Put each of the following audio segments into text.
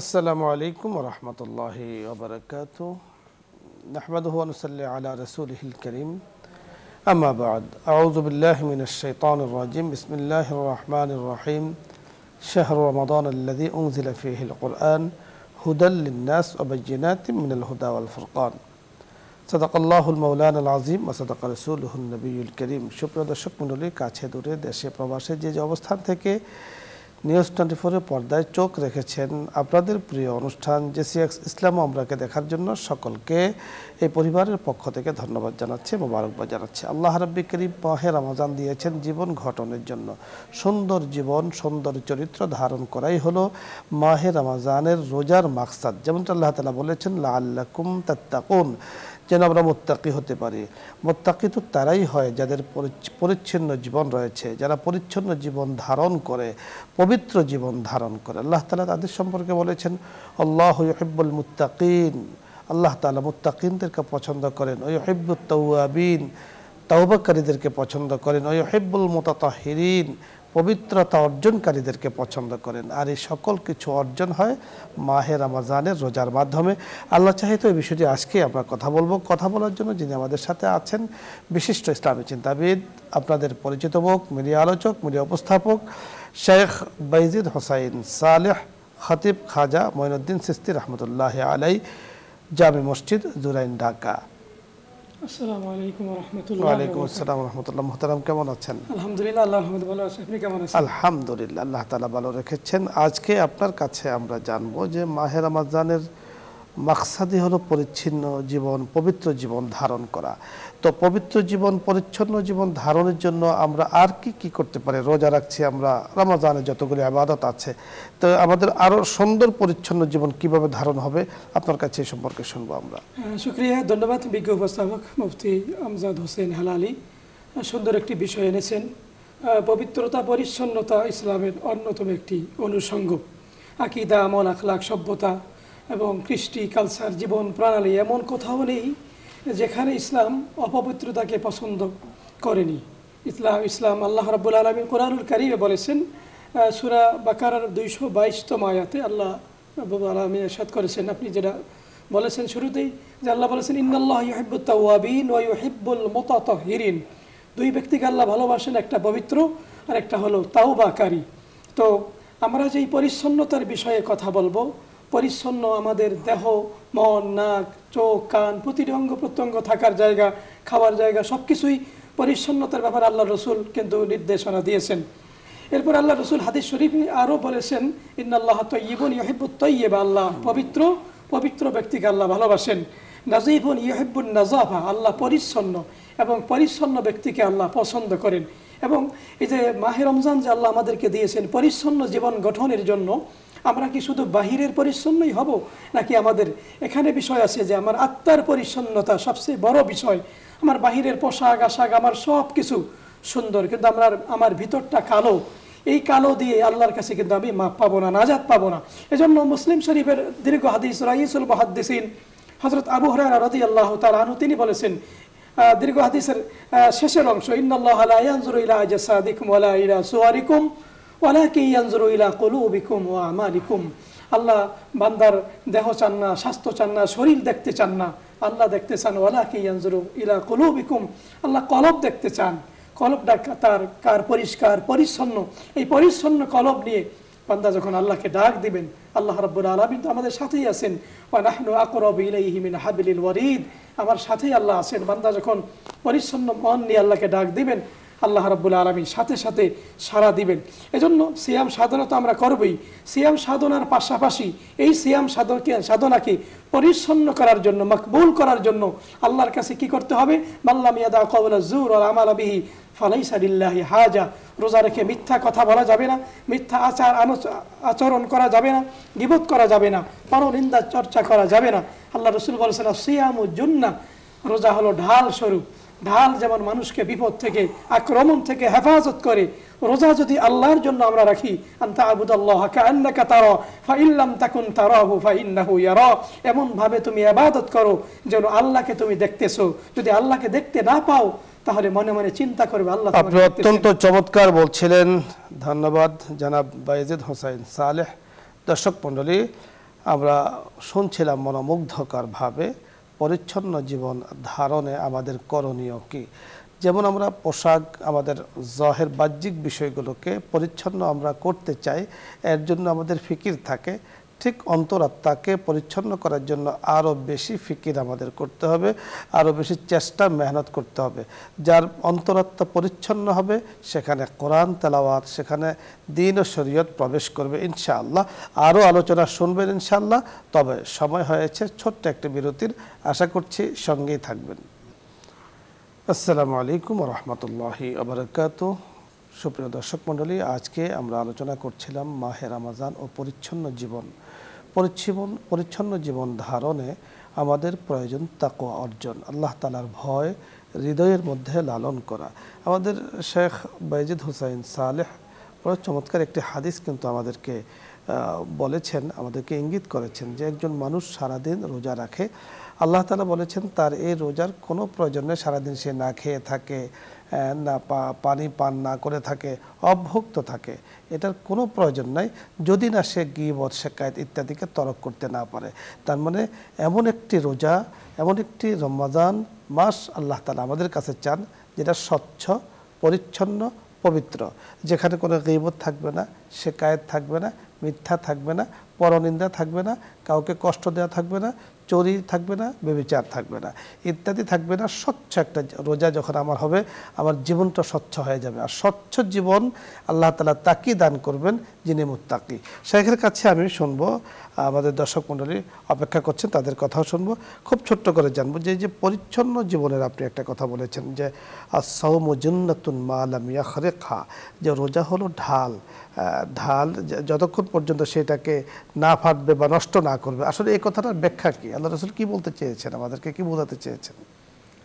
আসসালামু আলাইকুম ওয়া রাহমাতুল্লাহি ওয়া বারাকাতুহু নাহমাদুহু ওয়া নুসাল্লি আলা রাসূলিহিল কারীম আম্মা বা'দ আউযু বিল্লাহি মিনাশ শাইতানির রাজীম বিসমিল্লাহির রাহমানির রাহিম শাহরু রমাদানাল্লাযী উনজিলা ফীহিল কুরআন হুদাল লিন-নাস ওয়া বায়্যিনাতিন মিনাল হুদা ওয়াল ফুরকান সাদাকাল্লাহুল মাওলানাল আযীম ওয়া সাদাকা রাসূলুহুন নবিয়্যুল কারীম। সুপ্রিয় দর্শক মণ্ডলী, কাছে দূরে দেশে প্রবাসে যে অবস্থান থেকে নিউজ 24 পর্দায় চোখ রেখেছেন আপনাদের প্রিয় অনুষ্ঠান জেসিএক্স ইসলাম আমরাকে দেখার জন্য সকলকে এই পরিবারের পক্ষ থেকে ধন্যবাদ জানাচ্ছি, মোবারকবাদ জানাচ্ছি। আল্লাহ রাব্বুল কারীম মাহে রমজান দিয়েছেন জীবন গঠনের জন্য। সুন্দর জীবন, সুন্দর চরিত্র ধারণ করাই হলো মাহে রমজানের রোজার মাকসাদ। যেমনটা আল্লাহ তাআলা বলেছেন লাআল্লাকুম তাত্তাকুন, যেন আমরা মুত্তাকি হতে পারি। মুত্তাকি তো তারাই হয় যাদের পরিচ্ছন্ন জীবন রয়েছে, যারা পরিচ্ছন্ন জীবন ধারণ করে, পবিত্র জীবন ধারণ করে। আল্লাহ তাআলা তাদের সম্পর্কে বলেছেন আল্লাহু ইউহিব্বুল মুত্তাকিন, আল্লাহ তাআলা মুত্তাকিনদেরকে পছন্দ করেন। ওয়া ইউহিব্বুত তাওয়াবিন, তাওবাকারীদেরকে পছন্দ করেন। ওয়া ইউহিব্বুল মুতাতাহহিরিন, পবিত্রতা অর্জনকারীদেরকে পছন্দ করেন। আর এই সকল কিছু অর্জন হয় মাহে রমজানের রোজার মাধ্যমে। আল্লাহ চাহে তো এই বিষয়টি আজকে আমরা কথা বলবো। কথা বলার জন্য যিনি আমাদের সাথে আছেন বিশিষ্ট ইসলামী চিন্তাবিদ, আপনাদের পরিচিত মুখ, মিডিয়া আলোচক, মিডিয়া উপস্থাপক শেখ বাইজিদ হোসাইন সালেহ, খতিব খাজা মঈনুদ্দিন চিশতি রহমতুল্লাহ আলাই, জামে মসজিদ জুরাইন, ঢাকা। আসসালামু আলাইকুম ওয়া রাহমাতুল্লাহি। ওয়া আলাইকুম আসসালাম ওয়া রাহমাতুল্লাহ। মুহতারাম, কেমন আছেন? আলহামদুলিল্লাহ, আল্লাহর রহমতে ভালো আছি। আপনি কেমন আছেন? আলহামদুলিল্লাহ, আল্লাহ তাআলা ভালো রেখেছেন। আজকে আপনার কাছে আমরা জানবো যে মাহে রমজানের মাকসাদই হলো পরিচ্ছন্ন জীবন, পবিত্র জীবন ধারণ করা। তো পবিত্র জীবন, পরিচ্ছন্ন জীবন ধারণের জন্য আমরা আর কি করতে পারি? রোজা রাখছি আমরা, রমজানে যতগুলো ইবাদত আছে, তো আমাদের আরো সুন্দর পরিচ্ছন্ন জীবন কিভাবে ধারণ হবে আপনার কাছে এই সম্পর্কে শুনবো আমরা। শুকরিয়া, ধন্যবাদ। বিজ্ঞ উপস্থাপক মুফতি আমজাদ হোসেন হালালি সুন্দর একটি বিষয় এনেছেন। পবিত্রতা, পরিচ্ছন্নতা ইসলামের অন্যতম একটি অনুষঙ্গ। আকীদা, আমল, আখলাক, সভ্যতা এবং কৃষ্টি, কালচার, জীবন প্রণালী এমন কোথাও নেই যেখানে ইসলাম অপবিত্রতাকে পছন্দ করেনি। ইসলাম আল্লাহ রাব্বুল আলামিন কোরআনুল কারীমে বলেছেন, সূরা বাকারার 222তম আয়াতে আল্লাহ রাব্বুল আলামিন ইরশাদ করেছেন, আপনি যেটা বলেছেন শুরুতেই, যে আল্লাহ বলেছেন ইন্নাল্লাহা ইউহিব্বুত তাওয়াবিন ওয়া ইউহিব্বুল মুতাতাহহিরিন। দুই ব্যক্তিকে আল্লাহ ভালোবাসেন, একটা পবিত্র আর একটা হলো তাওবাকারী। তো আমরা যেই পরিচ্ছন্নতার বিষয়ে কথা বলবো, পরিচ্ছন্ন আমাদের দেহ, মন, নাক, চোখ, কান, প্রতিটি অঙ্গ প্রত্যঙ্গ থাকার জায়গা, খাওয়ার জায়গা, সব কিছুই পরিচ্ছন্নতার ব্যাপারে আল্লাহ রসুল কিন্তু নির্দেশনা দিয়েছেন। এরপর আল্লাহ রসুল হাদিস শরীফ আরও বলেছেন ইন্নাল্লাহা তাইয়্যিবুন ইউহিব্বুত তাইয়্যিবা, আল্লাহ পবিত্র, পবিত্র ব্যক্তিকে আল্লাহ ভালোবাসেন। নাযীফুন ইউহিব্বুন নাযাফা, আল্লাহ পরিচ্ছন্ন এবং পরিচ্ছন্ন ব্যক্তিকে আল্লাহ পছন্দ করেন। এবং এই যে মাহে রমজান যে আল্লাহ আমাদেরকে দিয়েছেন পরিচ্ছন্ন জীবন গঠনের জন্য, আমরা কি শুধু বাহিরের পরিচ্ছন্নই হব, নাকি আমাদের এখানে বিষয় আছে যে আমার আত্মার পরিচ্ছন্নতা সবচেয়ে বড় বিষয়। আমার বাহিরের পোশাক আশাক আমার সব কিছু সুন্দর, কিন্তু আমার ভিতরটা কালো। এই কালো দিয়ে আল্লাহর কাছে কিন্তু আমি মাপ পাবো না, নাজাত পাবো না। এজন্য মুসলিম শরীফের দীর্ঘ হাদিস রাইসুল মুহাদ্দিসিন হযরত আবু হুরায়রা রাদিয়াল্লাহু তাআলা আনহু তিনি বলেছেন, দীর্ঘ হাদিসের শেষের অংশ, ইন্নাল্লাহা লা ইয়ানজুরু ইলা আজসাদিকুম ওয়া লা ইলা সুওয়ারিকুম ওয়ালাকিন ইয়ানজুরু ইলা কুলুবিকুম ওয়া আমালিকুম। আল্লাহ বান্দার দেহ চান না, স্বাস্থ্য চান না, শরীর দেখতে চান না, আল্লাহ দেখতে চান ওয়ালাকিন ইয়ানজুরু ইলা কুলুবিকুম, আল্লাহ কলব দেখতে চান। কলবটা কার পরিষ্কার, পরিচ্ছন্ন। এই পরিচ্ছন্ন কলব নিয়ে বান্দা যখন আল্লাহকে ডাক দিবেন, আল্লাহ রাব্বুল আলামিন তো আমাদের সাথেই আছেন। ওয়া নাহনু আকরাবু ইলাইহি মিন হাবলিল ওয়ারিদ, আমার সাথেই আল্লাহ আছেন। বান্দা যখন পরিচ্ছন্ন মন নিয়ে আল্লাহকে ডাক দিবেন, আল্লাহ রাব্বুল আলামিন সাথে সাথে সাড়া দিবেন। এজন্য সিয়াম সাধনা তো আমরা করবই। সিয়াম সাধনার পাশাপাশি এই সিয়াম সাধনাকে পরিচ্ছন্ন করার জন্য, মকবুল করার জন্য আল্লাহর কাছে কি করতে হবে? মাল্লাম ইয়াদা কাওলা যুর ওয়াল আমালা বিহি ফালাইসা লিল্লাহি হাজা। রোজা রেখে মিথ্যা কথা বলা যাবে না, মিথ্যা আচরণ করা যাবে না, গীবত করা যাবে না, পরনিন্দা চর্চা করা যাবে না। আল্লাহ রাসূল বলেছেন সিয়ামু জুন্নাহ, রোজা হলো ঢাল স্বরূপ। ঢাল যেমন মানুষকে বিপদ থেকে, আক্রমণ থেকে হেফাজত করে, রোজা যদি আল্লাহর জন্য আমরা রাখি, আনতা আবুদাল্লাহা কাআন্নাকা তারা ফাইন লাম তাকুন তারাহু ফাইন্নাহু ইয়ারা, এমন ভাবে তুমি ইবাদত করো যেন আল্লাহকে তুমি দেখতেছো। যদি আল্লাহকে দেখতে না পাও তাহলে মনে মনে চিন্তা করবে আল্লাহ। আপনি অত্যন্ত চমৎকার বলছিলেন, ধন্যবাদ জনাব বাইজিদ হোসাইন সালেহ। দর্শক মণ্ডলী, আমরা শুনছিলাম মনোমুগ্ধকরভাবে পরিচ্ছন্ন জীবন ধারণে আমাদের করণীয় কি। যেমন আমরা পোশাক, আমাদের জহের বাহ্যিক বিষয়গুলোকে পরিচ্ছন্ন আমরা করতে চাই, এর জন্য আমাদের ফিকির থাকে, ঠিক অন্তরাত্মাকে পরিচ্ছন্ন করার জন্য আরও বেশি ফিকির আমাদের করতে হবে, আরও বেশি চেষ্টা মেহনত করতে হবে। যার অন্তরাত্মা পরিচ্ছন্ন হবে সেখানে কোরআন তেলাওয়াত, সেখানে দ্বীন ও শরীয়ত প্রবেশ করবে ইনশাআল্লাহ। আরও আলোচনা শুনবেন ইনশাআল্লাহ। তবে সময় হয়েছে ছোট্ট একটি বিরতির, আশা করছি সঙ্গেই থাকবেন। আসসালামু আলাইকুম ওয়া রাহমাতুল্লাহি ওয়া বারাকাতুহু। সুপ্রিয় দর্শক মণ্ডলী, আজকে আমরা আলোচনা করছিলাম মাহে রমজান ও পরিচ্ছন্ন জীবন। পরিচ্ছন্ন জীবন ধারণে আমাদের প্রয়োজন তাকওয়া অর্জন, আল্লাহ তাআলার ভয় হৃদয়ের মধ্যে লালন করা। আমাদের শেখ বাইজিদ হুসাইন সালেহ বড় চমৎকার একটি হাদিস কিন্তু আমাদেরকে বলেছেন, আমাদেরকে ইঙ্গিত করেছেন যে একজন মানুষ সারাদিন রোজা রাখে, আল্লাহ তাআলা বলেছেন তার এই রোজার কোনো প্রয়োজন নেই সারাদিন সে না খেয়ে থাকে, না পানি পান না করে থাকে, অভুক্ত থাকে, এটার কোনো প্রয়োজন নাই যদি না সে গীবত, শিকায়েত ইত্যাদিকে তরক করতে না পারে। তার মানে এমন একটি রোজা, এমন একটি রমজান মাস আল্লাহ তাআলা আমাদের কাছে চান যেটা স্বচ্ছ, পরিচ্ছন্ন, পবিত্র, যেখানে কোনো গীবত থাকবে না, শিকায়েত থাকবে না, মিথ্যা থাকবে না, পরনিন্দা থাকবে না, কাউকে কষ্ট দেওয়া থাকবে না, চুরি থাকবে না, ব্যভিচার থাকবে না, ইত্যাদি থাকবে না। স্বচ্ছ একটা রোজা যখন আমার হবে, আমার জীবনটা স্বচ্ছ হয়ে যাবে। আর স্বচ্ছ জীবন আল্লাহ তাআলা তাকেই দান করবেন যিনি মুত্তাকি। শেখের কাছে আমি শুনবো, আমাদের দর্শক মণ্ডলী অপেক্ষা করছেন, তাদের কথাও শুনবো। খুব ছোট্ট করে জানবো যে পরিচ্ছন্ন জীবনের আপনি একটা কথা বলেছেন যে আস-সাওমু জান্নাতুন মা লাম ইয়াখরিকহা, যে রোজা হলো ঢাল, যতক্ষণ পর্যন্ত সেটাকে না ফাটবে বা নষ্ট না করবে। আসলে এই কথাটার ব্যাখ্যা কি? আল্লাহ রাসূল কি বলতে চেয়েছেন, আমাদেরকে কি বোঝাতে চেয়েছেন?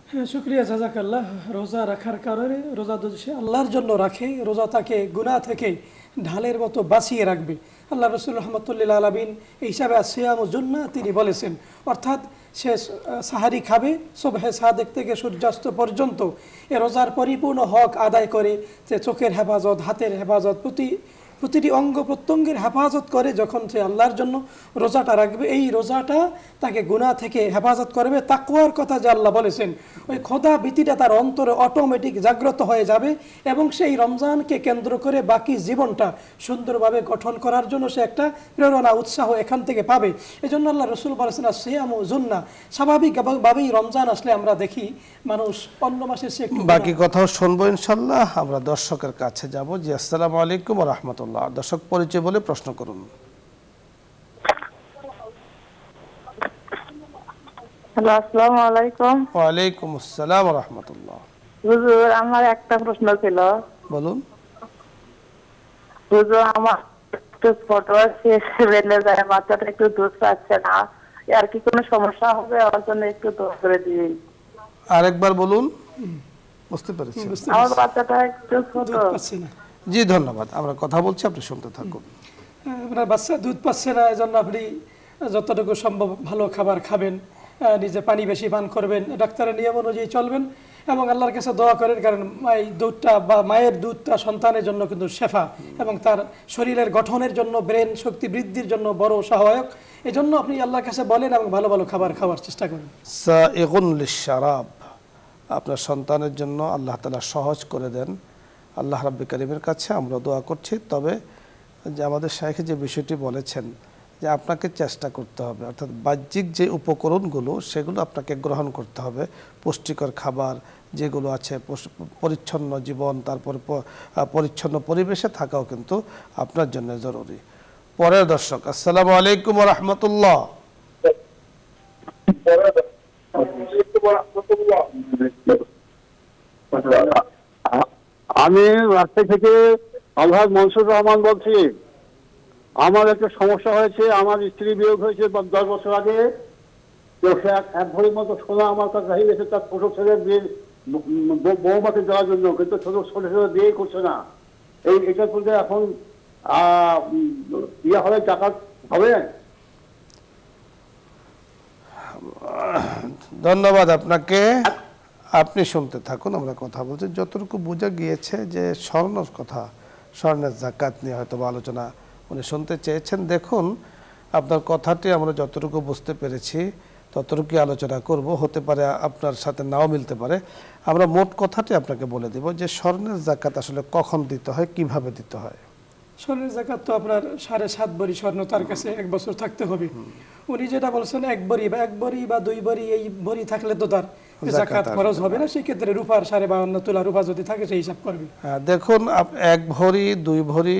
হ্যাঁ, শুকরিয়া, জাযাকাল্লাহ। রোজা রাখার কারণে, রোজা যদি সে আল্লাহর জন্য রাখে, রোজা তাকে গুনাহ থেকে ঢালের মতো বাঁচিয়ে রাখবে। আল্লাহ রাসূল রাহমাতুল্লিল আলামিন এই হিসাবে সিয়ামু জুন্নাহ তিনি বলেছেন, অর্থাৎ সে সাহারি খাবে সুবহে সাদেক থেকে সূর্যাস্ত পর্যন্ত, এ রোজার পরিপূর্ণ হক আদায় করে, যে চোখের হেফাজত, হাতের হেফাজত, প্রতিটি অঙ্গ প্রত্যঙ্গের হেফাজত করে যখন সে আল্লাহর জন্য রোজাটা রাখবে, এই রোজাটা তাকে গুনাহ থেকে হেফাজত করবে। তাকওয়ার কথা যে আল্লাহ বলেছেন, ওই খোদা ভীতিটা তার অন্তরে অটোমেটিক জাগ্রত হয়ে যাবে এবং সেই রমজানকে কেন্দ্র করে বাকি জীবনটা সুন্দরভাবে গঠন করার জন্য সে একটা প্রেরণা, উৎসাহ এখান থেকে পাবে। এই জন্য আল্লাহ রাসূল বলেছেন সিয়ামু জুন্নাহ। স্বাভাবিকভাবেই রমজান আসলে আমরা দেখি মানুষ অন্য মাসের চেয়ে একটু বাকি কথাও শুনবো ইনশাআল্লাহ। আমরা দর্শকের কাছে যাব। জি, আসসালামু আলাইকুম ওয়া রাহমাতুল্লাহ। দর্শক পরিচয় বলে প্রশ্ন করুন। হ্যালো, আসসালামু আলাইকুম। ওয়া আলাইকুম আসসালাম ওয়া রাহমাতুল্লাহ। হুজুর, আমার একটা প্রশ্ন ছিল। বলুন। হুজুর, আমার একটু ছোট শেষ বেলে যায়, বাচ্চাটা একটু দুধ পাচ্ছে না, আর কি কোনো সমস্যা হবে? আমার জন্য একটু দোয়া করে দিন। আরেকবার বলুন। বুঝতে পেরেছি। আমার বাচ্চাটা একটু ছোট। জি, ধন্যবাদ। আমরা কথা বলছি, আপনি শুনতে থাকুন। আপনার বাচ্চা দুধ পাচ্ছে না, এজন্য আপনি যতটুকু সম্ভব ভালো খাবার খাবেন, নিজে পানি বেশি পান করবেন, ডাক্তারের নিয়ম অনুযায়ী চলবেন এবং আল্লাহর কাছে দোয়া করেন, কারণ এই দুধটা বা মায়ের দুধটা সন্তানের জন্য কিন্তু শেফা এবং তার শরীরের গঠনের জন্য, ব্রেন শক্তি বৃদ্ধির জন্য বড় সহায়ক। এই জন্য আপনি আল্লাহর কাছে বলেন এবং ভালো ভালো খাবার খাওয়ার চেষ্টা করেন। সাইগুন লিশরাব, আপনার সন্তানের জন্য আল্লাহ তাআলা সহজ করে দেন। আল্লাহ রাব্বুল কারীমের কাছে আমরা দোয়া করছি। তবে যে আমাদের শাইখ যে বিষয়টি বলেছেন যে আপনাকে চেষ্টা করতে হবে, অর্থাৎ বাহ্যিক যে উপকরণগুলো সেগুলো আপনাকে গ্রহণ করতে হবে। পুষ্টিকর খাবার যেগুলো আছে, পরিচ্ছন্ন জীবন, তারপর পরিচ্ছন্ন পরিবেশে থাকাও কিন্তু আপনার জন্য জরুরি। পরের দর্শক, আসসালামু আলাইকুম ওয়া রাহমাতুল্লাহ। আমি রাজশাহী থেকে আলহাজ মনসুর রহমান বলছি। আমার একটা সমস্যা হয়েছে, আমার স্ত্রী বিয়োগ হয়েছে 10 বছর আগে। তো সে এক ভরির মতো সোনা আমার কাছে হয়ে গেছে তার ছোট ছেলের বিয়ে, বৌমাকে দেওয়ার জন্য, কিন্তু ছোট ছেলে বিয়ে করছে না। এটার মধ্যে এখন ইয়ে হবে, টাকা হবে। ধন্যবাদ আপনাকে। আপনি শুনতে থাকুন, আমরা কথা বলছি। যতটুকু বোঝা গিয়েছে যে স্বর্ণের কথা, স্বর্ণের যাকাত নিয়ে হয়তো আলোচনা উনি শুনতে চেয়েছেন। দেখুন, আপনার কথাটি আমরা যতটুকু বুঝতে পেরেছি ততটুকু আলোচনা করব, হতে পারে আপনার সাথে নাও মিলতে পারে। আমরা মোট কথাটি আপনাকে বলে দেব যে স্বর্ণের জাকাত আসলে কখন দিতে হয়, কিভাবে দিতে হয়। স্বর্ণের জাকাত তো আপনার 7.5 ভরি স্বর্ণ তার কাছে 1 বছর থাকতে হবে। উনি যেটা বলছেন 1 ভরি বা 1 ভরি বা 2 ভরি, এই ভরি থাকলে তো তার জাকাত খরচ হবে না। সেই ক্ষেত্রে রূপার 52.5 তোলা রূপা যদি থাকে সেই হিসাব করবে। দেখুন 1 ভরি 2 ভরি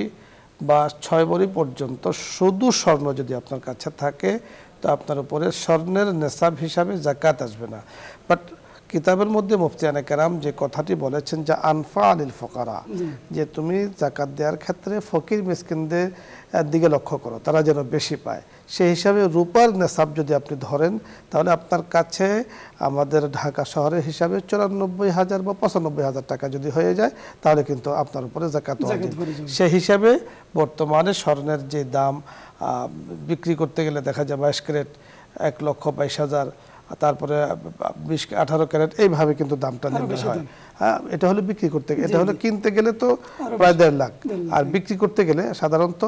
বা 6 ভরি পর্যন্ত শুধু স্বর্ণ যদি আপনার কাছে থাকে তো আপনার উপরে স্বর্ণের নেসাব হিসাবে জাকাত আসবে না। বাট কিতাবের মধ্যে মুফতিয়ানে কেরাম যে কথাটি বলেছেন যে আনফা আলিল ফকারা, যে তুমি জাকাত দেওয়ার ক্ষেত্রে ফকির মিসকিনদের দিকে লক্ষ্য করো, তারা যেন বেশি পায়। সেই হিসাবে রূপার নেসাব যদি আপনি ধরেন তাহলে আপনার কাছে আমাদের ঢাকা শহরের হিসাবে 94,000 বা 95,000 টাকা যদি হয়ে যায় তাহলে কিন্তু আপনার উপরে জাকাত ওয়াজিব। সেই হিসাবে বর্তমানে স্বর্ণের যে দাম বিক্রি করতে গেলে দেখা যায় 22 ক্যারেট 1,22,000, তারপরে 20-18 ক্যারেট, এইভাবে কিন্তু দামটা নেমে হয়। হ্যাঁ, এটা হলো বিক্রি করতে গেলে, এটা হলো কিনতে গেলে তো প্রায় 1.5 লাখ, আর বিক্রি করতে গেলে সাধারণত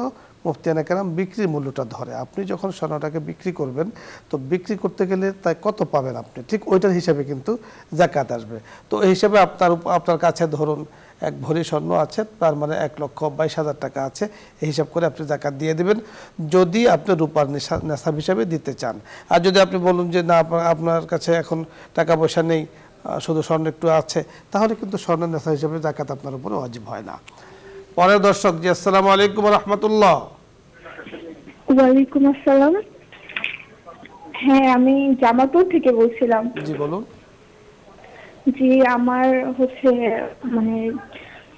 মুফতিয়ানে কেরাম বিক্রির মূল্যটা ধরে। আপনি যখন স্বর্ণটাকে বিক্রি করবেন তো বিক্রি করতে গেলে তাই কত পাবেন আপনি, ঠিক ওইটার হিসাবে কিন্তু জাকাত আসবে। তো এই হিসাবে আপনার কাছে ধরুন 1 ভরি স্বর্ণ আছে, তার মানে 1,22,000 টাকা আছে, এই হিসাব করে আপনি জাকাত দিয়ে দিবেন যদি আপনি রূপার নেশাব হিসাবে দিতে চান। আর যদি আপনি বলুন যে না আপনার কাছে এখন টাকা পয়সা নেই, শুধু স্বর্ণ একটু আছে, তাহলে কিন্তু স্বর্ণের নেশা হিসাবে জাকাত আপনার উপরে ওয়াজিব হয় না। পরের দর্শক জি, আসসালামু আলাইকুম ওয়া রাহমাতুল্লাহ। ওয়ালাইকুম আসসালাম। হ্যাঁ, আমি জামালপুর থেকে বলছিলাম। জি বলুন। জি, আমার হচ্ছে মানে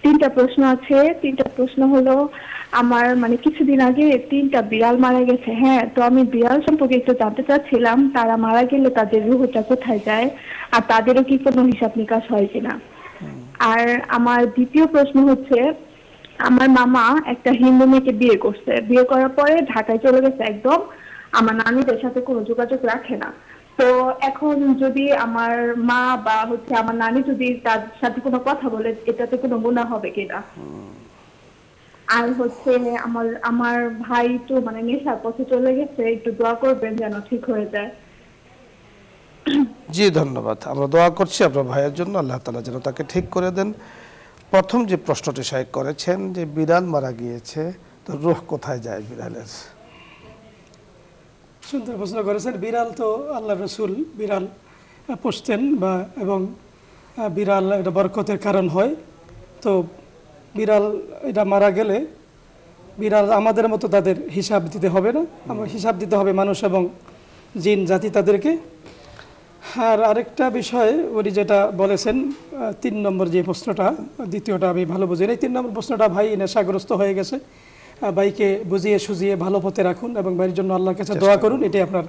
3টা প্রশ্ন আছে। 3টা প্রশ্ন হলো, আমার মানে কিছুদিন আগে 3টা বিড়াল মারা গেছে। হ্যাঁ, তো আমি বিড়াল সম্পর্কে একটু জানতে চাচ্ছিলাম, তারা মারা গেলে তাদের রূহটা কোথায় যায়, আর তাদেরও কি কোনো হিসাব নিকাশ হয় কিনা। আর আমার দ্বিতীয় প্রশ্ন হচ্ছে, আমার মামা একটা হিন্দু মেয়েকে বিয়ে করছে, বিয়ে করার পরে ঢাকায় চলে গেছে একদম, আমার নানীদের সাথে কোনো যোগাযোগ রাখে না। তো এখন যদি আমার মা বা হচ্ছে আমার নানী যদি তার সাথে কোনো কথা বলে, এটাতে কোনো গুনাহ হবে কিনা। আর হচ্ছে আমার ভাই তো মানে নেশার পথে চলে গেছে, একটু দোয়া করবেন যেন ঠিক হয়ে যায়। জি ধন্যবাদ, আমরা দোয়া করছি আপনার ভাইয়ের জন্য, আল্লাহ তাআলা যেন তাকে ঠিক করে দেন। প্রথম যে প্রশ্নটি শায়েখ করেছেন যে বিড়াল মারা গিয়েছে, তো রূহ কোথায় যায় বিড়ালের? সুন্দর প্রশ্ন করেছেন। বিড়াল তো আল্লাহ রসুল বিড়াল পুষতেন এবং বিড়াল এটা বরকতের কারণ হয়। তো বিড়াল এটা মারা গেলে বিড়াল আমাদের মতো তাদের হিসাব দিতে হবে না, আমার হিসাব দিতে হবে মানুষ এবং জিন জাতি তাদেরকে। আর আরেকটা বিষয় উনি যেটা বলেছেন 3 নম্বর যে প্রশ্নটা, দ্বিতীয়টা আমি ভালো বুঝি না। 3 নম্বর প্রশ্নটা, ভাই নেশাগ্রস্ত হয়ে গেছে, ভাইকে বুঝিয়ে সুজিয়ে ভালো পথে রাখুন এবং ভাইয়ের জন্য আল্লাহর কাছে দোয়া করুন, এটাই আপনার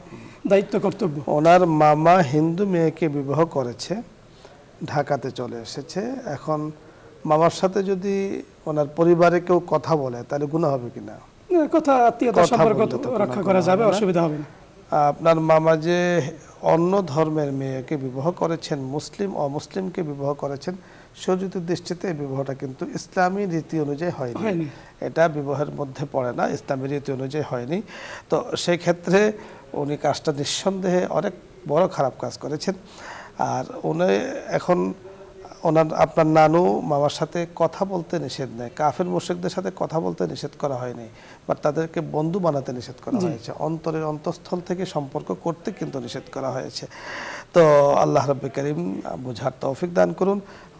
দায়িত্ব কর্তব্য। ওনার মামা হিন্দু মেয়েকে বিবাহ করেছে, ঢাকাতে চলে এসেছে, এখন মামার সাথে যদি ওনার পরিবারে কেউ কথা বলে তাহলে গুনাহ হবে কিনা? কথা আত্মীয়তার সম্পর্ক রক্ষা করা যাবে, অসুবিধা হবে না। আপনার মামা যে অন্য ধর্মের মেয়েকে বিবাহ করেছেন, মুসলিম অমুসলিমকে বিবাহ করেছেন, শরীয়তের দৃষ্টিতে এই বিবাহটা কিন্তু ইসলামী রীতি অনুযায়ী হয়নি, এটা বিবাহের মধ্যে পড়ে না, ইসলামী রীতি অনুযায়ী হয়নি। তো সেই ক্ষেত্রে উনি কাজটা নিঃসন্দেহে অনেক বড় খারাপ কাজ করেছেন। আর উনি এখন আপনার নানু মামার সাথে কথা বলতে নিষেধ নেই, কাফের মুশরিকদের সাথে কথা বলতে নিষেধ করা হয়নি, বাট তাদেরকে বন্ধু বানাতে নিষেধ করা হয়েছে, অন্তরের অন্তঃস্থল থেকে সম্পর্ক করতে কিন্তু নিষেধ করা হয়েছে। তো আল্লাহ রাব্বুল কারীম বুঝার তৌফিক দান করুন।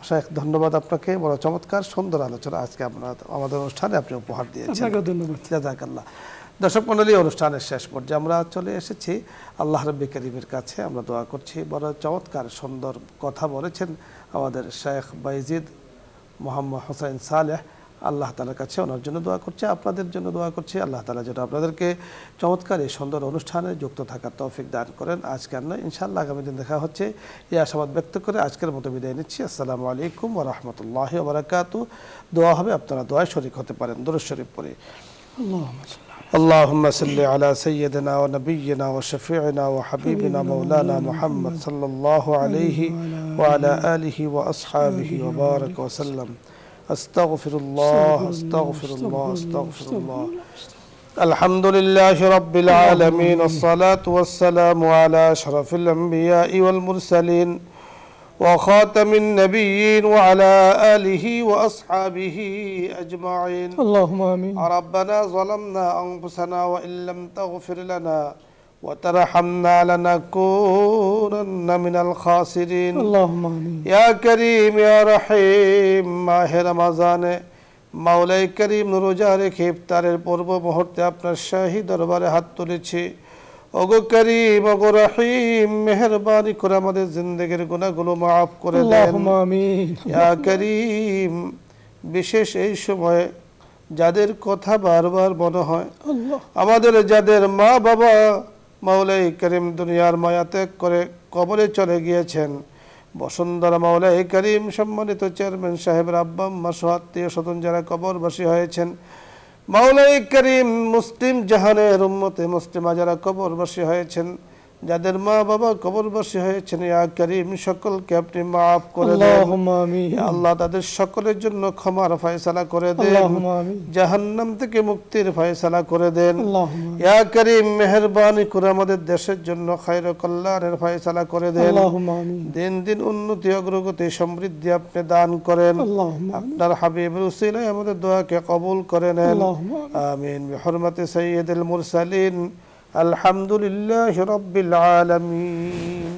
শেখ ধন্যবাদ আপনাকে, বড় চমৎকার সুন্দর আলোচনা আজকে আমাদের অনুষ্ঠানে আপনি উপহার দিয়েছেন, ধন্যবাদ। জাযাকাল্লাহ। দর্শক মণ্ডলী, অনুষ্ঠানের শেষ পর্যায়ে আমরা চলে এসেছি। আল্লাহ রাব্বুল কারীমের কাছে আমরা দোয়া করছি, বড় চমৎকার সুন্দর কথা বলেছেন আমাদের শেখ বাইজিদ মোহাম্মদ হোসেন সালেহ, আল্লাহ তাআলার কাছে ওনার জন্য দোয়া করছি, আপনাদের জন্য দোয়া করছি, আল্লাহ তাআলা যেন আপনাদেরকে চমৎকার এই সুন্দর অনুষ্ঠানে যুক্ত থাকার তৌফিক দান করেন। আজকে আর নয়, ইনশাআল্লাহ আগামী দিন দেখা হচ্ছে। এই আশাবাদ ব্যক্ত করে আজকের মতো বিদায় নিচ্ছি। আসসালামু আলাইকুম ওয়া রাহমাতুল্লাহি ওয়া বারাকাতুহু। দোয়া হবে, আপনারা দোয়ায় শরীক হতে পারেন। দুরূদ শরীফ পড়ে। اللهم صل على سيدنا ونبينا وشفيعنا وحبيبنا مولانا محمد صلى الله عليه وعلى آله وأصحابه وبارك وسلم. أستغفر الله أستغفر الله أستغفر الله. الحمد لله رب العالمين والصلاة والسلام على أشرف الأنبياء والمرسلين وخاتم النبيين وعلى آله وأصحابه أجمعين اللهم آمين ربنا ظلمنا أنفسنا وإن لم تغفر لنا وترحمنا لنكونن من الخاسرين اللهم آمين يا كريم يا رحيم মাহ রমজানে মাওলাই করিম রোজা রেখে ইফতারের পূর্ব মুহূর্তে আপনার শাহী দরবারে হাত তুলেছি ওগো করিম ওগো রহিম মেহেরবানি করে আমাদের জিন্দেগির গুনাহগুলো মাফ করে দেন আল্লাহুম্মা আমিন ইয়া করিম বিশেষ এই সময়ে যাদের কথা বারবার মনে হয় আল্লাহ আমাদের যাদের মা বাবা মাওলাই করিম দুনিয়ার মায়া ত্যাগ করে কবরে চলে গিয়েছেন বসুন্ধরা মাওলাই করিম সম্মানিত চেয়ারম্যান সাহেবের আব্বা আম্মা সহ আত্মীয় স্বজন যারা কবরবাসী হয়েছেন মাওলাই করিম মুসলিম জাহানের উম্মতে মুসলিমা যারা কবরবাসী হয়েছেন যাদের মা বাবা কবরবাসী হয়েছেন ইয়া করিম সকলকে আপনি মাফ করে দেন আল্লাহুম্মা আমিন ইয়া আল্লাহ তাদের সকলের জন্য ক্ষমার ফয়সালা করে দেন আল্লাহুম্মা আমিন জাহান্নাম থেকে মুক্তির ফয়সালা করে দেন আল্লাহুম্মা ইয়া করিম মেহেরবানি করে আমাদের দেশের জন্য খায়র কল্যাণের ফয়সালা করে দেন আল্লাহুম্মা আমিন দিন দিন উন্নতি অগ্রগতি সমৃদ্ধি আপনি দান করেন আল্লাহুম্মা আমিন আপনার হাবিবের উসিলায় আমাদের দোয়াকে কবুল করে নেন আল্লাহুম্মা আমিন বিহুরমাতি সাইয়্যিদুল মুরসালিন আলহামদুলিল্লাহি রাব্বিল আলামিন